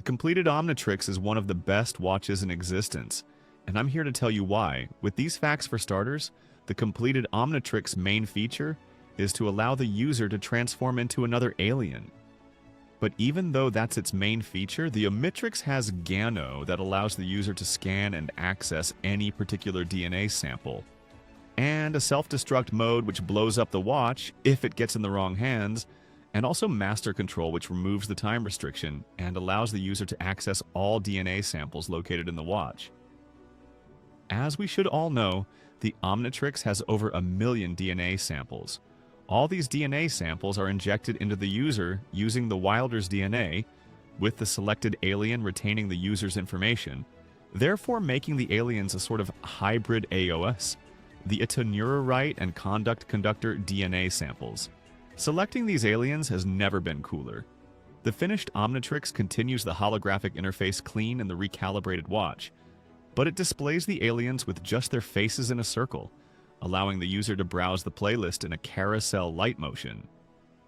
completed Omnitrix is one of the best watches in existence, and I'm here to tell you why. With these facts for starters, the completed Omnitrix main feature is to allow the user to transform into another alien. But even though that's its main feature, the Omnitrix has Gano that allows the user to scan and access any particular DNA sample, and a self-destruct mode which blows up the watch if it gets in the wrong hands, and also master control which removes the time restriction and allows the user to access all DNA samples located in the watch. As we should all know, the Omnitrix has over 1 million DNA samples. All these DNA samples are injected into the user using the Wilder's DNA, with the selected alien retaining the user's information, therefore making the aliens a sort of hybrid AOS, the itinerarite and conduct conductor DNA samples. Selecting these aliens has never been cooler. The finished Omnitrix continues the holographic interface clean in the recalibrated watch, but it displays the aliens with just their faces in a circle, allowing the user to browse the playlist in a carousel light motion.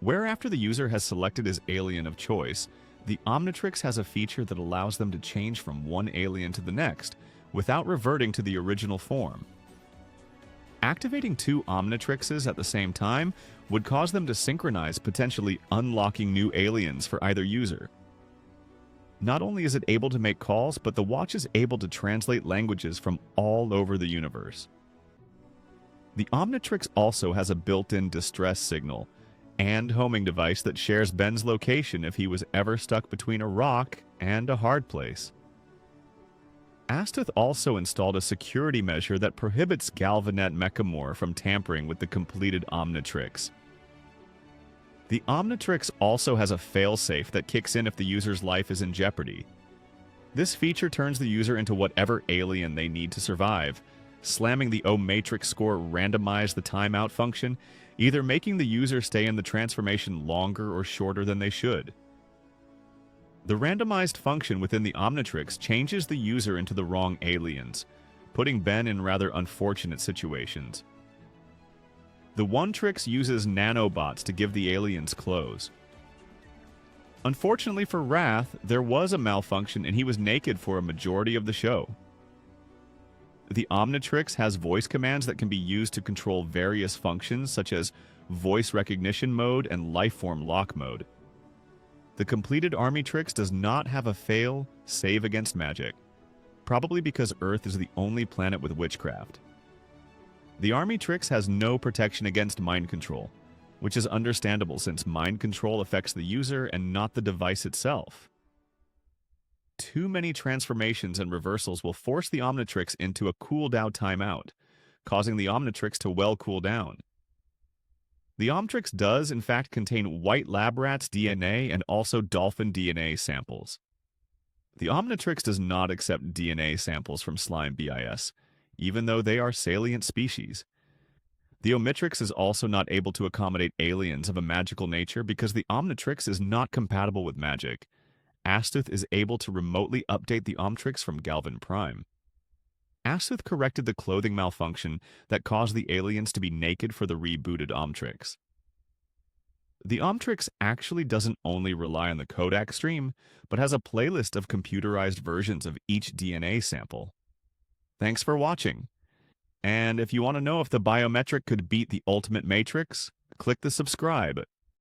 Where after the user has selected his alien of choice, the Omnitrix has a feature that allows them to change from one alien to the next without reverting to the original form. Activating 2 Omnitrixes at the same time would cause them to synchronize, potentially unlocking new aliens for either user. Not only is it able to make calls, but the watch is able to translate languages from all over the universe. The Omnitrix also has a built-in distress signal and homing device that shares Ben's location if he was ever stuck between a rock and a hard place. Azmuth also installed a security measure that prohibits Galvanet Mechamore from tampering with the completed Omnitrix. The Omnitrix also has a failsafe that kicks in if the user's life is in jeopardy. This feature turns the user into whatever alien they need to survive, slamming the Omnitrix score randomize the timeout function, either making the user stay in the transformation longer or shorter than they should. The randomized function within the Omnitrix changes the user into the wrong aliens, putting Ben in rather unfortunate situations. The One-Trix uses nanobots to give the aliens clothes. Unfortunately for Wrath, there was a malfunction and he was naked for a majority of the show. The Omnitrix has voice commands that can be used to control various functions such as voice recognition mode and lifeform lock mode. The completed Omnitrix does not have a fail save against magic, probably because Earth is the only planet with witchcraft. The Omnitrix has no protection against mind control, which is understandable since mind control affects the user and not the device itself. Too many transformations and reversals will force the Omnitrix into a cooldown timeout, causing the Omnitrix to well cool down. The Omnitrix does, in fact, contain white lab rat's DNA and also dolphin DNA samples. The Omnitrix does not accept DNA samples from slime BIS, even though they are salient species. The Omnitrix is also not able to accommodate aliens of a magical nature because the Omnitrix is not compatible with magic. Azmuth is able to remotely update the Omnitrix from Galvan Prime. Azmuth corrected the clothing malfunction that caused the aliens to be naked for the rebooted Omnitrix. The Omnitrix actually doesn't only rely on the codec stream, but has a playlist of computerized versions of each DNA sample. Thanks for watching. And if you want to know if the biometric could beat the ultimate matrix, click the subscribe.